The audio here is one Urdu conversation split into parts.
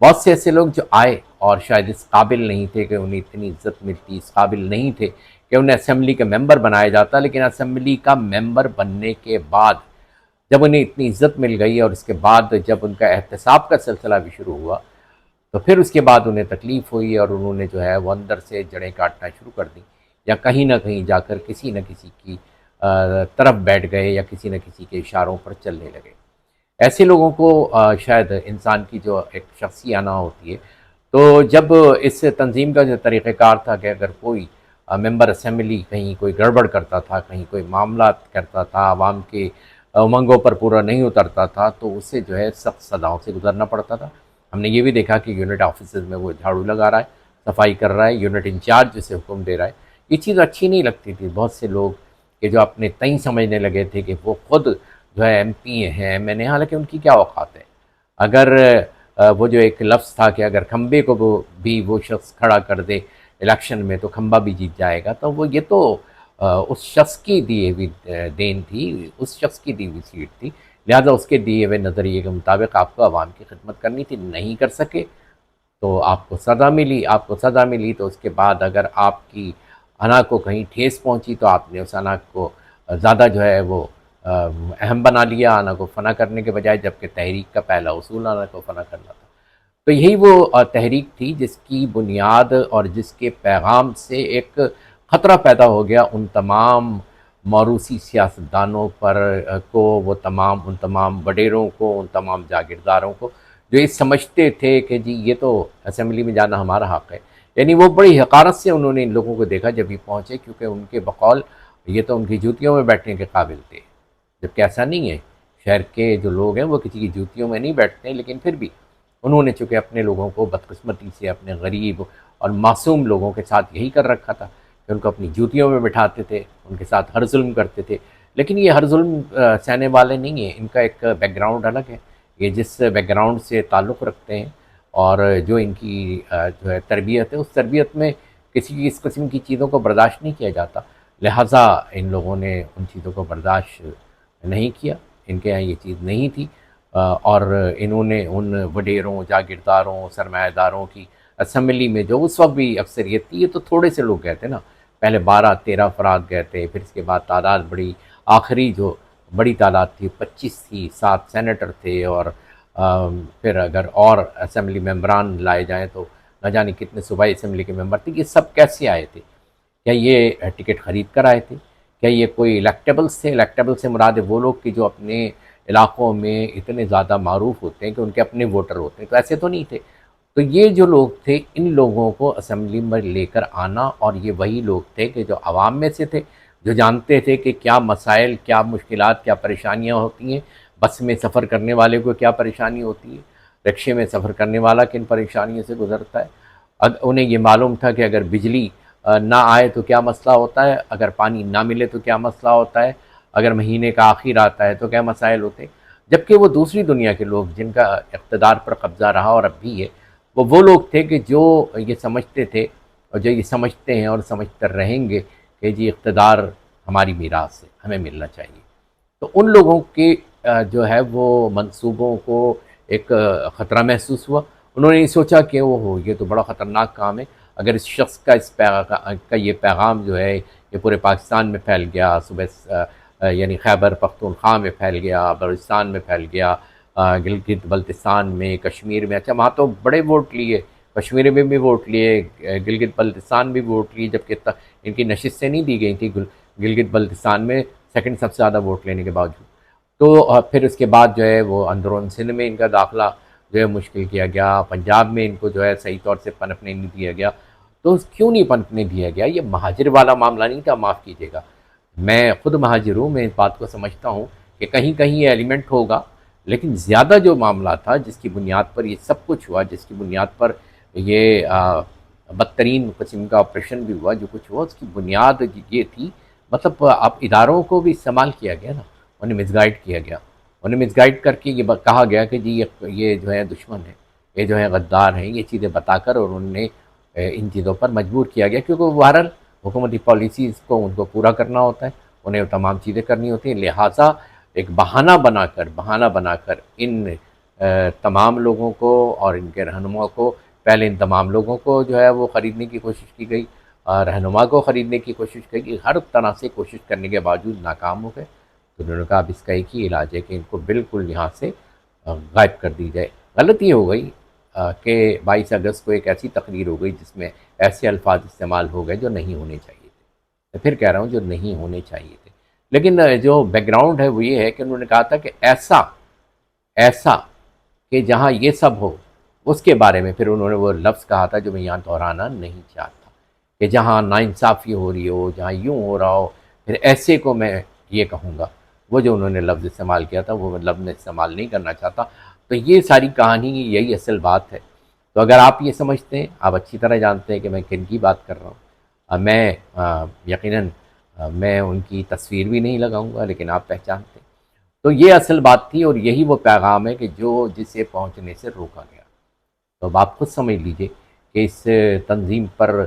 بہت سے ایسے لوگ جو آئے اور شاید اس قابل نہیں تھے کہ انہیں اتنی عزت ملتی، اس قابل نہیں تھے کہ انہیں اسمبلی کا ممبر بنایا جاتا، لیکن اسمبلی کا ممبر بننے کے بعد جب انہیں اتنی عزت مل گئی اور اس کے بعد جب ان کا احتساب کا سلسلہ بھی شروع ہوا تو پھر اس کے بعد انہیں تکلیف ہوئی اور انہوں نے جو ہے وہ اندر سے جڑیں کاٹنا شروع کر دیں، یا کہیں نہ کہیں جا کر کسی نہ کسی کی طرف بیٹھ گئے یا کسی نہ کسی کے اشاروں پر چلنے لگے۔ ایسے لوگوں کو شاید انسان کی جو ایک شخصی انا ہوتی ہے، تو جب اس تنظیم کا جو طریقہ کار تھا کہ اگر کوئی ممبر اسمبلی کہیں کوئی گڑبڑ کرتا تھا، کہیں کوئی معاملات کرتا تھا، عوام کے امنگوں پر پورا نہیں اترتا تھا، تو اسے جو ہے سخت سزاؤں سے گزرنا پڑتا تھا۔ ہم نے یہ بھی دیکھا کہ یونٹ آفیسز میں وہ جھاڑو لگا رہا ہے، صفائی کر رہا ہے، یونٹ انچارج جسے حکم دے رہا ہے۔ یہ چیز اچھی نہیں لگتی تھی۔ بہت سے لوگ کہ جو اپنے تئیں سمجھنے لگے تھے کہ وہ خود جو ہے ایم پی ہیں، میں نے، حالانکہ ان کی کیا اوقات ہے۔ اگر وہ جو ایک لفظ تھا کہ اگر کھمبے کو بھی وہ شخص کھڑا کر دے الیکشن میں تو کھمبا بھی جیت جائے گا، تو وہ یہ تو اس شخص کی دی ہوئی دین تھی، اس شخص کی دی ہوئی سیٹ تھی، لہذا اس کے دیے ہوئے نظریے کے مطابق آپ کو عوام کی خدمت کرنی تھی، نہیں کر سکے تو آپ کو سزا ملی۔ آپ کو سزا ملی تو اس کے بعد اگر آپ کی انا کو کہیں ٹھیس پہنچی تو آپ نے اس انا کو زیادہ جو ہے وہ اہم بنا لیا، انا کو فنا کرنے کے بجائے، جبکہ تحریک کا پہلا اصول انا کو فنا کرنا تھا۔ تو یہی وہ تحریک تھی جس کی بنیاد اور جس کے پیغام سے ایک خطرہ پیدا ہو گیا ان تمام موروثی سیاستدانوں پر کو، ان تمام وڈیروں کو، ان تمام جاگیرداروں کو جو یہ سمجھتے تھے کہ جی یہ تو اسمبلی میں جانا ہمارا حق ہے۔ یعنی وہ بڑی حقارت سے انہوں نے ان لوگوں کو دیکھا جب یہ پہنچے، کیونکہ ان کے بقول یہ تو ان کی جوتیوں میں بیٹھنے کے قابل تھے، جبکہ ایسا نہیں ہے۔ شہر کے جو لوگ ہیں وہ کسی کی جوتیوں میں نہیں بیٹھتے، لیکن پھر بھی انہوں نے چونکہ اپنے لوگوں کو بدقسمتی سے، اپنے غریب اور معصوم لوگوں کے ساتھ یہی کر رکھا تھا کہ ان کو اپنی جوتیوں میں بٹھاتے تھے، ان کے ساتھ ہر ظلم کرتے تھے۔ لیکن یہ ہر ظلم سہنے والے نہیں ہیں، ان کا ایک بیک گراؤنڈ الگ ہے۔ یہ جس بیک گراؤنڈ سے تعلق رکھتے ہیں اور جو ان کی جو ہے تربیت ہے، اس تربیت میں کسی اس قسم کی چیزوں کو برداشت نہیں کیا جاتا، لہٰذا ان لوگوں نے ان چیزوں کو برداشت نہیں کیا، ان کے یہاں یہ چیز نہیں تھی، اور انہوں نے ان وڈیروں، جاگیرداروں، سرمایہ داروں کی اسمبلی میں جو اس وقت بھی اکثریت تھی، یہ تو تھوڑے سے لوگ گئے تھے نا، پہلے 12-13 افراد گئے تھے، پھر اس کے بعد تعداد بڑی، آخری جو بڑی تعداد تھی 25 تھی، 7 سینیٹر تھے، اور پھر اگر اور اسمبلی ممبران لائے جائیں تو نہ جانے کتنے صوبائی اسمبلی کے ممبر تھے۔ یہ سب کیسے آئے تھے؟ کیا یہ ٹکٹ خرید کر آئے تھے؟ کیا یہ کوئی الیکٹیبلز تھے؟ الیکٹیبل سے مراد ہے وہ لوگ کہ جو اپنے علاقوں میں اتنے زیادہ معروف ہوتے ہیں کہ ان کے اپنے ووٹر ہوتے ہیں، تو ایسے تو نہیں تھے۔ تو یہ جو لوگ تھے، ان لوگوں کو اسمبلی میں لے کر آنا، اور یہ وہی لوگ تھے کہ جو عوام میں سے تھے، جو جانتے تھے کہ کیا مسائل، کیا مشکلات، کیا پریشانیاں ہوتی ہیں، بس میں سفر کرنے والے کو کیا پریشانی ہوتی ہے، رکشے میں سفر کرنے والا کن پریشانیوں سے گزرتا ہے۔ انہیں یہ معلوم تھا کہ اگر بجلی نہ آئے تو کیا مسئلہ ہوتا ہے، اگر پانی نہ ملے تو کیا مسئلہ ہوتا ہے، اگر مہینے کا آخر آتا ہے تو کیا مسائل ہوتے ہیں۔ جبکہ وہ دوسری دنیا کے لوگ جن کا اقتدار پر قبضہ رہا اور اب بھی ہے، وہ لوگ تھے کہ جو یہ سمجھتے تھے اور جو یہ سمجھتے ہیں اور سمجھتے رہیں گے کہ جی اقتدار ہماری میراث ہے، ہمیں ملنا چاہیے۔ تو ان لوگوں کے جو ہے وہ منصوبوں کو ایک خطرہ محسوس ہوا۔ انہوں نے یہ سوچا کہ یہ تو بڑا خطرناک کام ہے، اگر اس شخص کا یہ پیغام جو ہے یہ پورے پاکستان میں پھیل گیا، صوبہ یعنی خیبر پختونخوا میں پھیل گیا، بلوچستان میں پھیل گیا، گلگت بلتستان میں، کشمیر میں، اچھا وہاں تو بڑے ووٹ لیے، کشمیر میں بھی ووٹ لیے، گلگت بلتستان بھی ووٹ لیے، جبکہ ان کی نشستیں نہیں دی گئی تھیں گلگت بلتستان میں سیکنڈ سب سے زیادہ ووٹ لینے کے باوجود۔ تو پھر اس کے بعد جو ہے وہ اندرون سندھ میں ان کا داخلہ جو ہے مشکل کیا گیا، پنجاب میں ان کو جو ہے صحیح طور سے پنپنے نہیں دیا گیا۔ تو کیوں نہیں پنپنے دیا گیا؟ یہ مہاجر والا معاملہ نہیں تھا، معاف کیجیے گا، میں خود مہاجر ہوں، میں اس بات کو سمجھتا ہوں کہ کہیں کہیں یہ ایلیمنٹ ہوگا، لیکن زیادہ جو معاملہ تھا جس کی بنیاد پر یہ سب کچھ ہوا، جس کی بنیاد پر یہ بدترین قسم کا آپریشن بھی ہوا، جو کچھ ہوا، اس کی بنیاد یہ تھی، مطلب اب اداروں کو بھی استعمال کیا گیا نا، انہیں مس گائیڈ کیا گیا، انہیں مس گائیڈ کر کے یہ کہا گیا کہ جی یہ جو ہے دشمن ہے، یہ جو ہے غدار ہیں، یہ چیزیں بتا کر، اور انہوں نے ان چیزوں پر مجبور کیا گیا، کیونکہ وہ بہرحال حکومتی پالیسیز کو ان کو پورا کرنا ہوتا ہے، انہیں تمام چیزیں کرنی ہوتی ہیں، لہٰذا ایک بہانہ بنا کر ان تمام لوگوں کو اور ان کے رہنما کو، پہلے ان تمام لوگوں کو جو ہے وہ خریدنے کی کوشش کی گئی، رہنما کو خریدنے کی کوشش کی گئی، ہر طرح سے کوشش کرنے کے باوجود ناکام ہو گئے۔ تو انہوں نے کہا اب اس کا ایک ہی علاج ہے کہ ان کو بالکل یہاں سے غائب کر دی جائے۔ غلطی ہو گئی کہ 22 اگست کو ایک ایسی تقریر ہو گئی جس میں ایسے الفاظ استعمال ہو گئے جو نہیں ہونے چاہیے تھے۔ میں پھر کہہ رہا ہوں جو نہیں ہونے چاہیے تھے، لیکن جو بیک گراؤنڈ ہے وہ یہ ہے کہ انہوں نے کہا تھا کہ ایسا ایسا کہ جہاں یہ سب ہو، اس کے بارے میں پھر انہوں نے وہ لفظ کہا تھا جو میں یہاں دہرانا نہیں چاہتا، کہ جہاں ناانصافی ہو رہی ہو، جہاں یوں ہو رہا ہو، پھر ایسے کو میں یہ کہوں گا۔ وہ جو انہوں نے لفظ استعمال کیا تھا وہ لفظ میں استعمال نہیں کرنا چاہتا۔ تو یہ ساری کہانی یہی اصل بات ہے۔ تو اگر آپ یہ سمجھتے ہیں، آپ اچھی طرح جانتے ہیں کہ میں کن کی بات کر رہا ہوں، میں یقیناً میں ان کی تصویر بھی نہیں لگاؤں گا، لیکن آپ پہچانتے ہیں۔ تو یہ اصل بات تھی اور یہی وہ پیغام ہے کہ جو جسے پہنچنے سے روکا گیا۔ تو اب آپ خود سمجھ لیجئے کہ اس تنظیم پر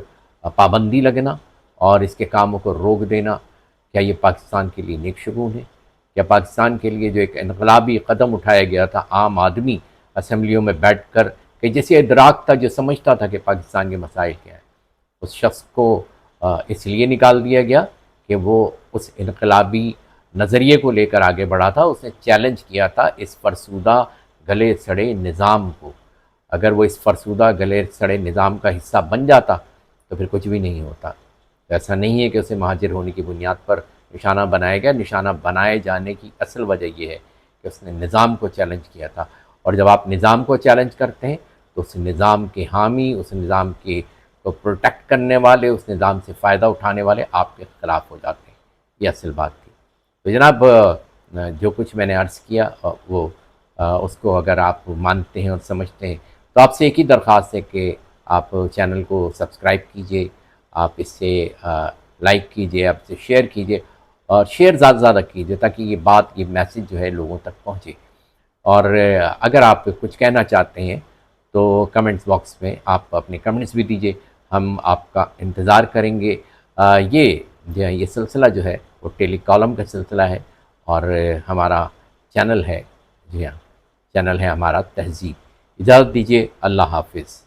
پابندی لگنا اور اس کے کاموں کو روک دینا، کیا یہ پاکستان کے لیے نیک شگون ہے؟ کیا پاکستان کے لیے جو ایک انقلابی قدم اٹھایا گیا تھا، عام آدمی اسمبلیوں میں بیٹھ کر، کہ جسے ادراک تھا، جو سمجھتا تھا کہ پاکستان کے مسائل کیا ہے، اس شخص کو اس لیے نکال دیا گیا کہ وہ اس انقلابی نظریے کو لے کر آگے بڑھا تھا۔ اس نے چیلنج کیا تھا اس فرسودہ گلے سڑے نظام کو۔ اگر وہ اس فرسودہ گلے سڑے نظام کا حصہ بن جاتا تو پھر کچھ بھی نہیں ہوتا۔ ایسا نہیں ہے کہ اسے مہاجر ہونے کی بنیاد پر نشانہ بنایا گیا۔ نشانہ بنائے جانے کی اصل وجہ یہ ہے کہ اس نے نظام کو چیلنج کیا تھا، اور جب آپ نظام کو چیلنج کرتے ہیں تو اس نظام کے حامی، اس نظام کے کو پروٹیکٹ کرنے والے، اس نظام سے فائدہ اٹھانے والے آپ کے خلاف ہو جاتے ہیں۔ یہ اصل بات تھی۔ تو جناب، جو کچھ میں نے عرض کیا وہ اس کو اگر آپ مانتے ہیں اور سمجھتے ہیں تو آپ سے ایک ہی درخواست ہے کہ آپ چینل کو سبسکرائب کیجئے، آپ اس سے لائک کیجئے، آپ سے شیئر کیجئے، اور شیئر زیادہ سے زیادہ کیجئے تاکہ یہ بات، یہ میسیج جو ہے لوگوں تک پہنچے۔ اور اگر آپ کچھ کہنا چاہتے ہیں تو کمنٹس باکس میں آپ اپنے کمنٹس بھی دیجئے، ہم آپ کا انتظار کریں گے۔ یہ سلسلہ جو ہے وہ ٹیلی کالم کا سلسلہ ہے، اور ہمارا چینل ہے، جی ہاں، چینل ہے ہمارا تہذیب۔ اجازت دیجئے، اللہ حافظ۔